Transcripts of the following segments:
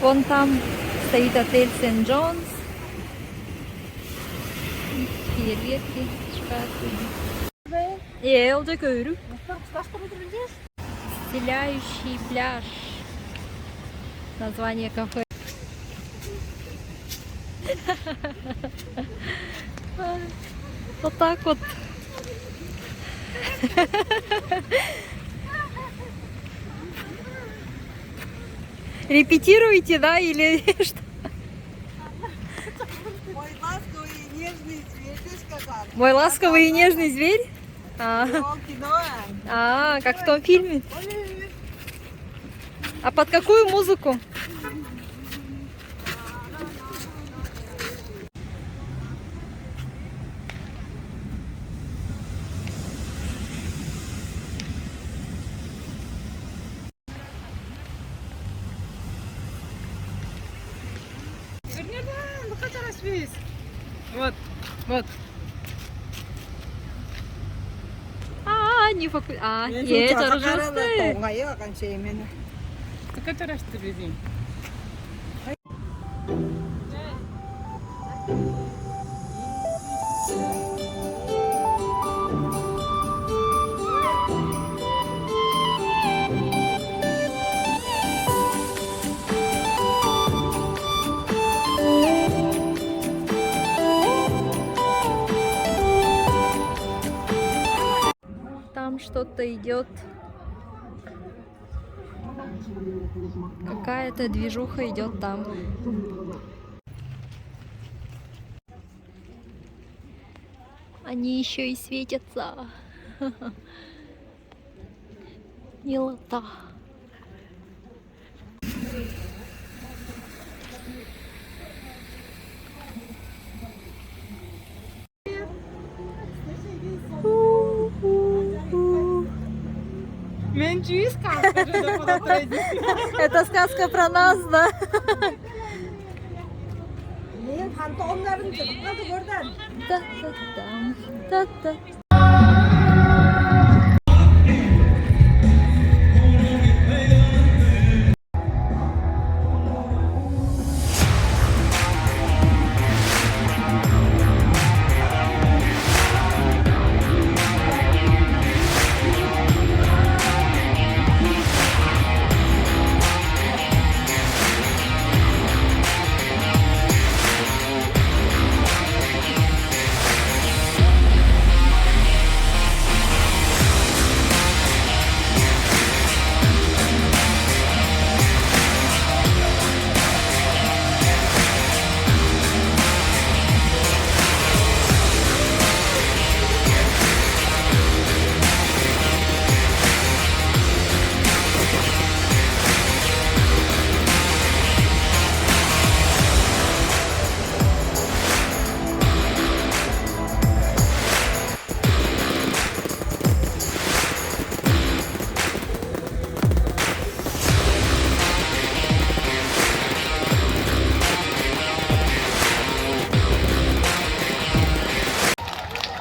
Вон там стоит отель Сент-Джонс. Фейерверки, шкафы. Елде көру. Стреляющий пляж. Название кафе. Вот так вот. Репетируете, да, или что? Мой ласковый и нежный зверь, ты сказал. Мой ласковый и нежный зверь? Как в том фильме. А под какую музыку? Вот, вот. Не фокус. 잘하셨어요. 동아요, 약간 재미는. 똑같았을 때 Там что-то идет. Какая-то движуха идет там. Они еще и светятся. Милота. Это сказка про нас, да? Та-та-та.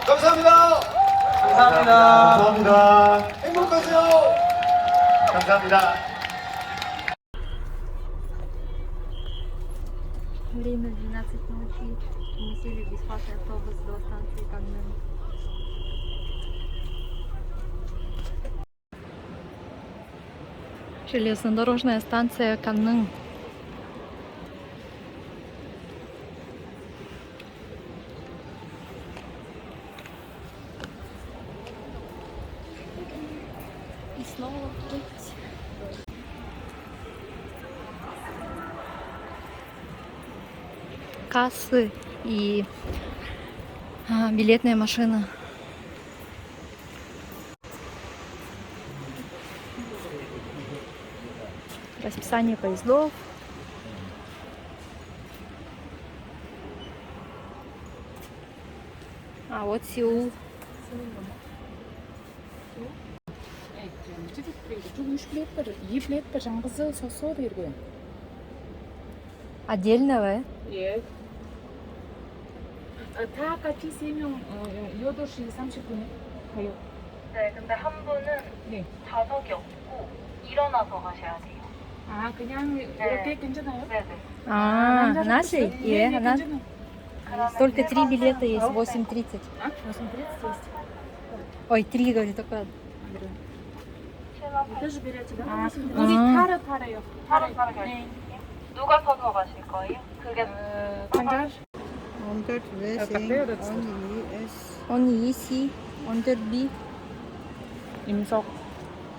감사합니다. 감사합니다. 행복하세요. 감사합니다. Время 12 ночи. Мы сели в бесплатный автобус до станции Каннын. Железнодорожная станция Каннын. И снова путь. Кассы и билетная машина. Расписание поездов. А вот Сеул. Отдельно, 예. 다 같이 3명 8시 30분에 가요. 네, 근데 한 분은 네. 좌석이 없고 일어나서 가셔야 돼요. 아, 그냥 이렇게 괜찮아요? 네네. А, наши? 예, Е, она. 괜찮아요. Только 3 билета есть, 8:30. 아? 8:30 есть. Ой, 3, говорю, только. тоже берете, да? 아. 우리 타로 팔아요. 타로 타로 결제. 네. 누가 서서 가실 거예요? 그게 관절? Onder Kapatıyor dressing, da işte. on is. On easy, under B. 임석.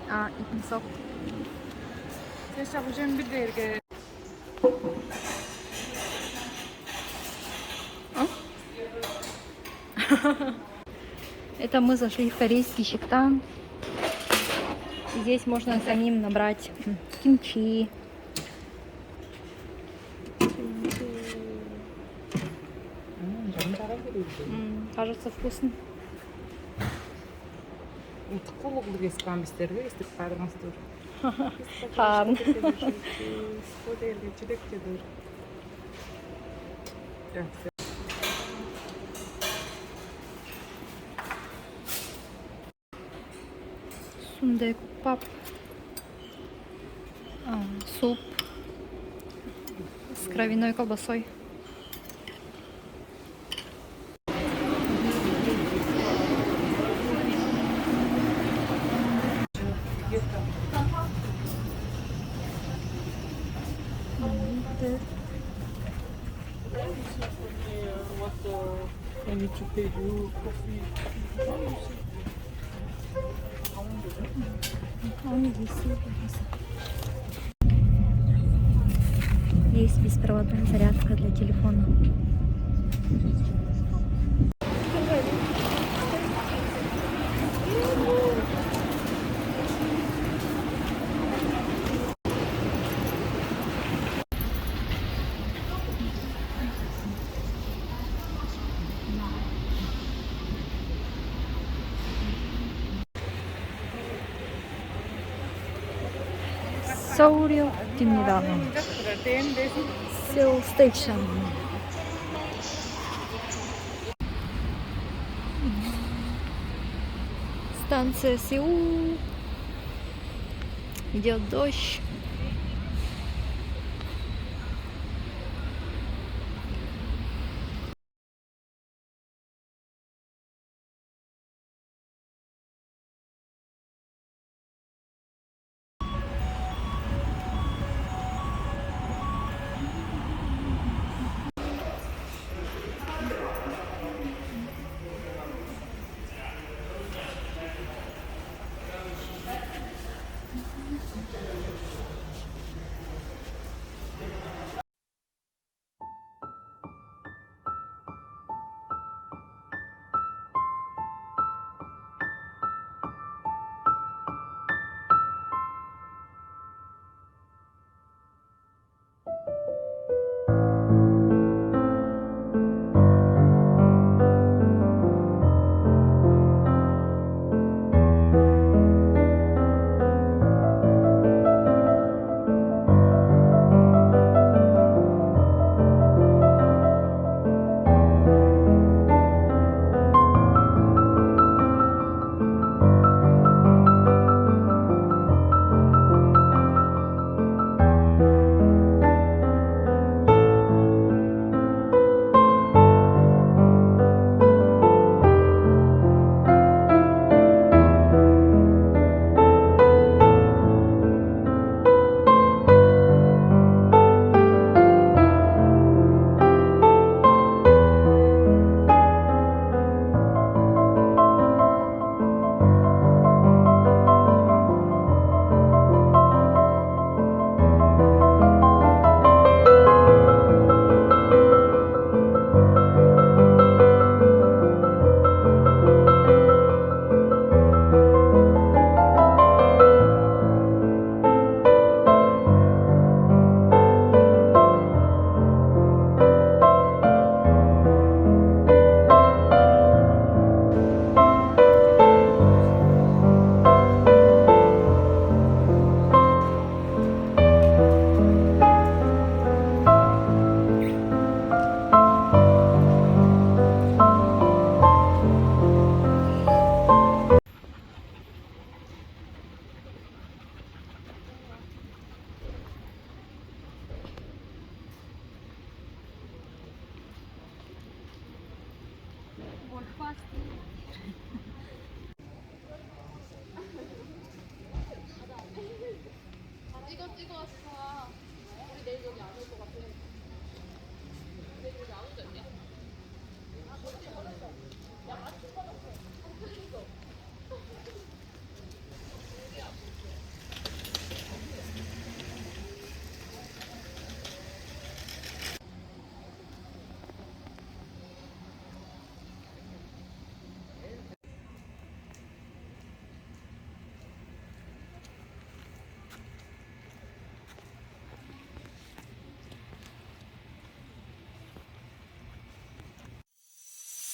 아, 임석. 살짝 уже bir de 이렇게 Это мы зашли в корейский щектан. Здесь можно самим набрать кимчи. Кажется вкусно. ытқылы кылып эскамбиздерге эстеп кайрыңыздар. хан. Сподерге чидектедер. Сундайкпап. Суп с кровяной колбасой. Есть беспроводная зарядка для телефона. 서울역입니다. 세울 스테이션. Станция Сеул. Идет дождь.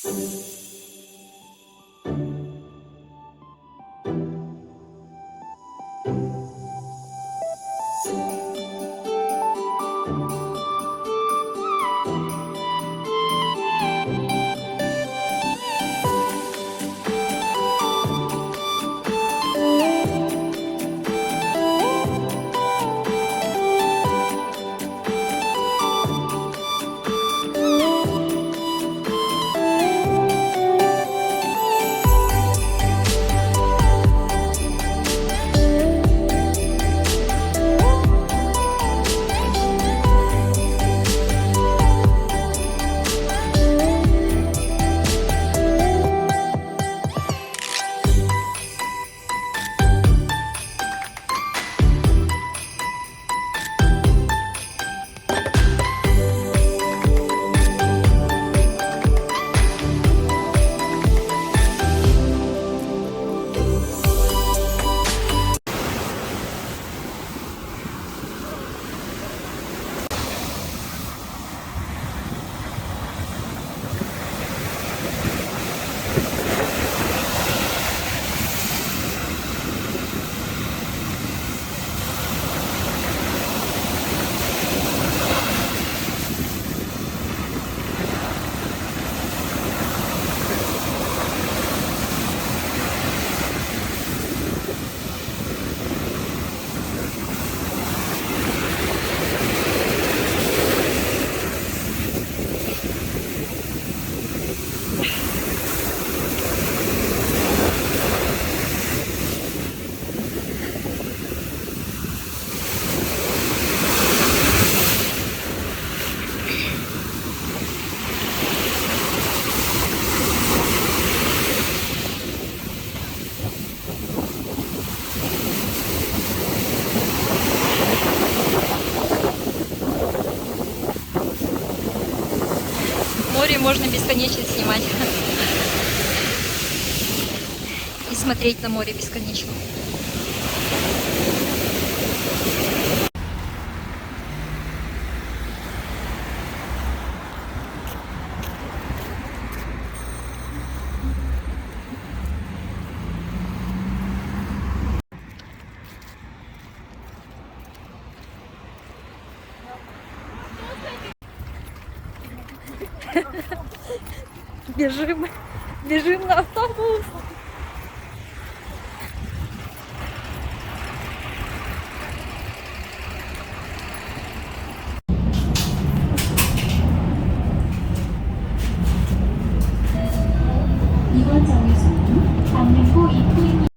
Море можно бесконечно снимать. И смотреть на море бесконечно. Бежим, бежим на автобус. 이번 정류소는 강릉구 입구입니다.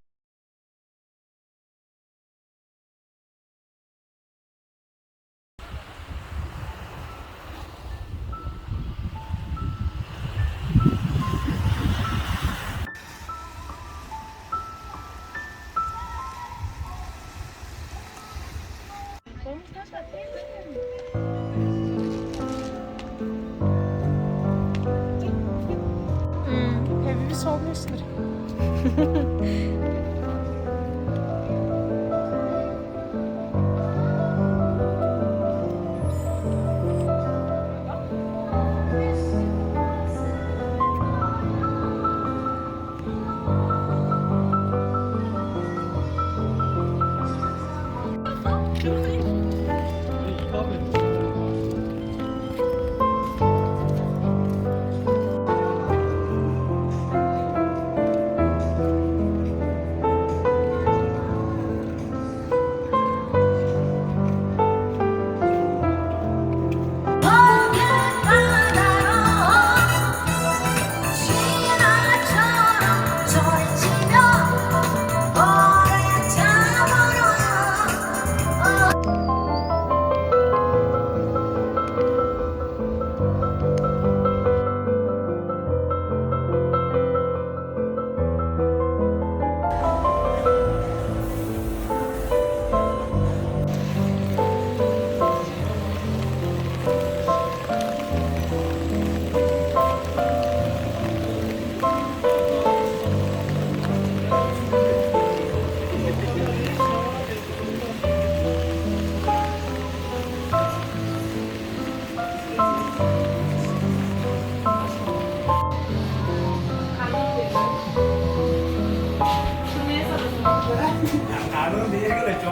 여러분들 이거를 좀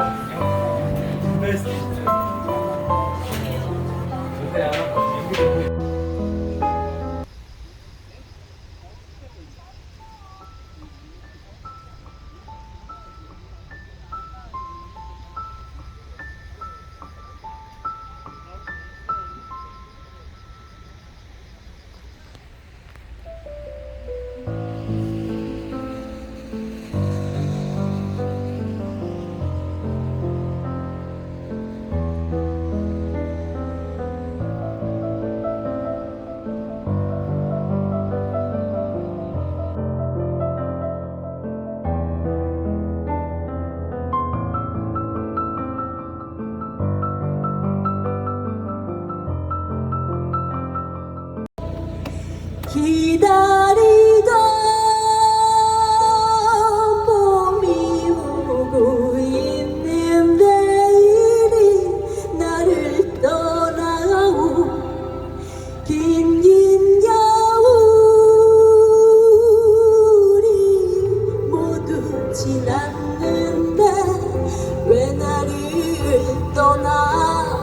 공부했어. 근데 연기 기다리던 봄이 오고 있는 내일이 나를 떠나오 긴긴 겨울이 모두 지났는데 왜 나를 떠나가오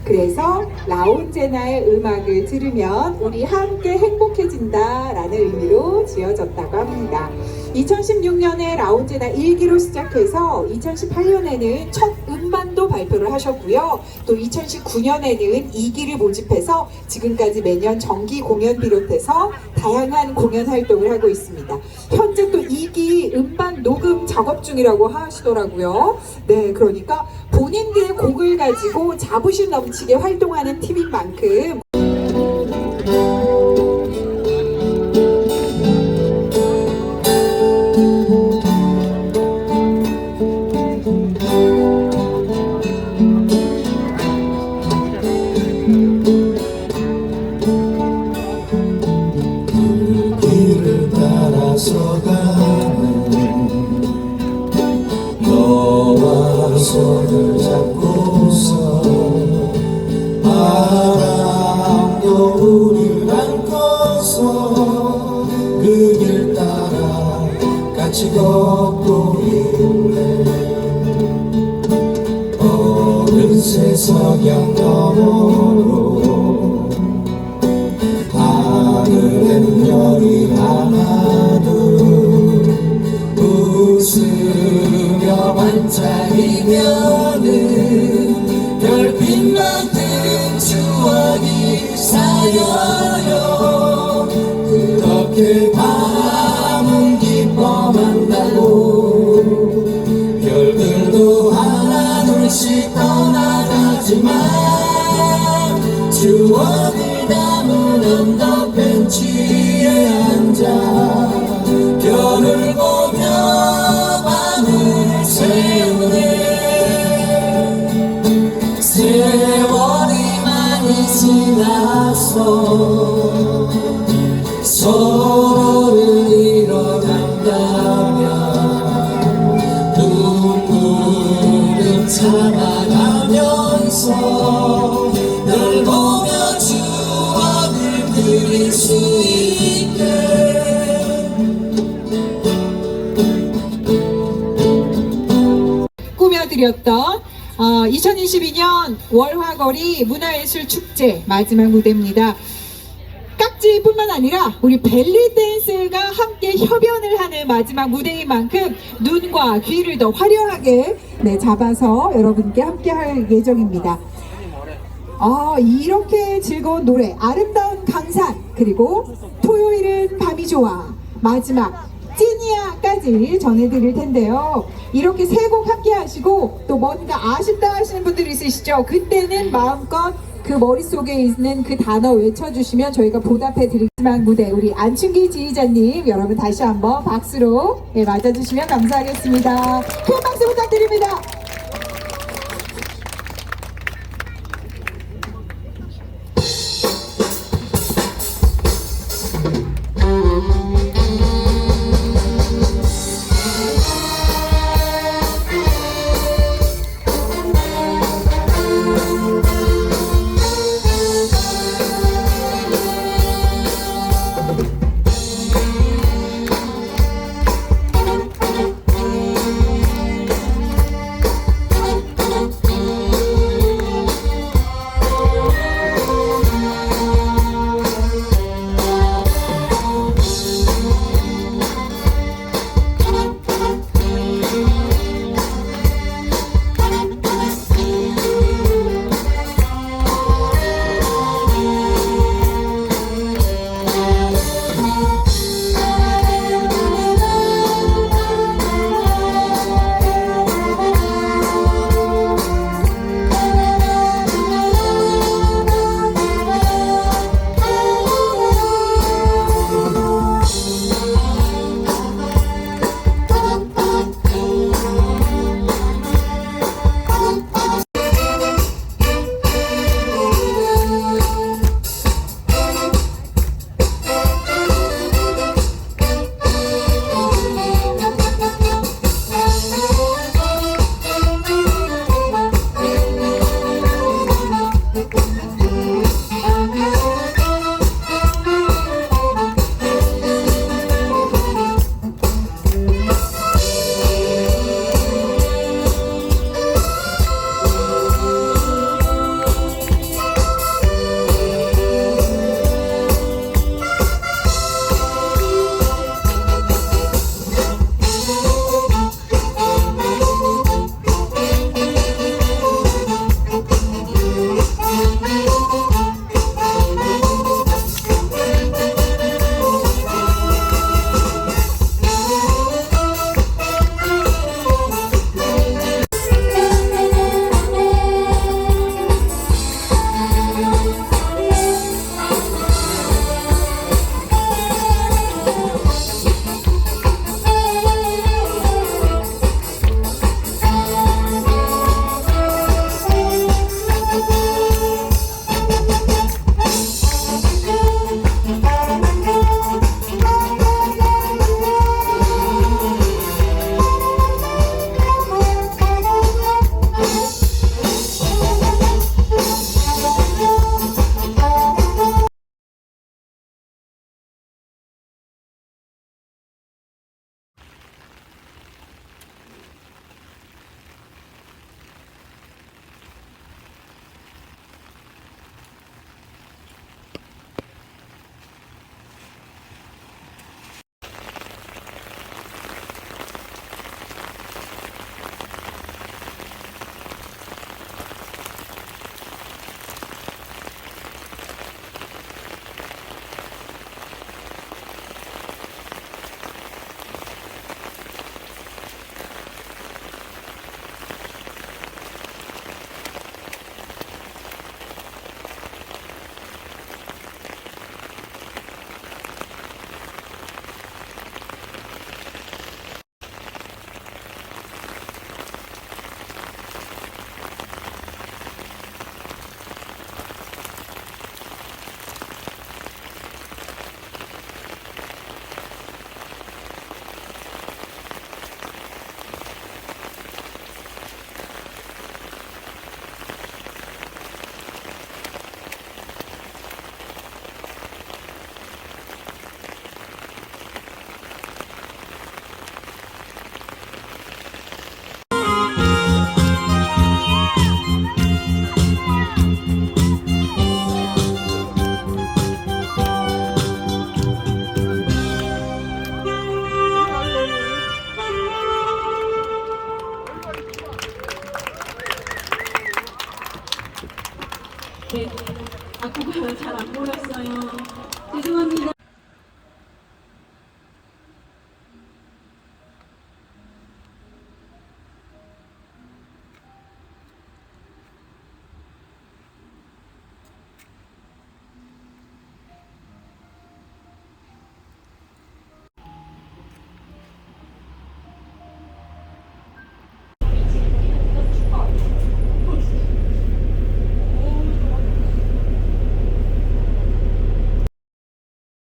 그래서 라운제나의 음악을 들으면 우리 함께 행복해진다라는 의미로 지어졌다고 합니다. 2016년에 라운제나 1기로 시작해서 2018년에는 첫 음반도 발표를 하셨고요. 또 2019년에는 2기를 모집해서 지금까지 매년 정기 공연 비롯해서 다양한 공연 활동을 하고 있습니다. 현재 또 2기 음반 녹음 작업 중이라고 하시더라고요. 네, 그러니까 본인들의 곡을 가지고 자부심 넘치게 활동하는 팀인 만큼 길을 따라서 가는 너와 손을 잡고서 바람도 우리를 안고서 그 길 따라 같이 걷고 있네. 어느새 석양 너머로 하늘엔 별이 하나 둘 혼자이면은 별빛만큼 추억이 쌓여요. 그렇게 밤은 기뻐만다고 별들도 하나둘씩 떠나가지만 추억을 담은 언덕 벤치에 앉아 별을 보며 밤을 새우네. 세월이 많이 지나서 서로를 잃어간다면 눈물을 참아가면서 널 보며 추억을 그릴 수 있게. 꾸며드렸던 2022년 월화거리 문화예술축제 마지막 무대입니다. 깍지뿐만 아니라 우리 벨리 댄스가 함께 협연을 하는 마지막 무대인 만큼 눈과 귀를 더 화려하게 잡아서 여러분께 함께 할 예정입니다. 이렇게 즐거운 노래, 아름다운 강산, 그리고 토요일은 밤이 좋아, 마지막 찐이야까지 전해드릴 텐데요. 이렇게 세 곡 함께 하시고 또 뭔가 아쉽다 하시는 분들 있으시죠? 그때는 마음껏 그 머릿속에 있는 그 단어 외쳐주시면 저희가 보답해 드리지만 무대 우리 안춘기 지휘자님 여러분 다시 한번 박수로 맞아주시면 감사하겠습니다. 큰 박수 부탁드립니다.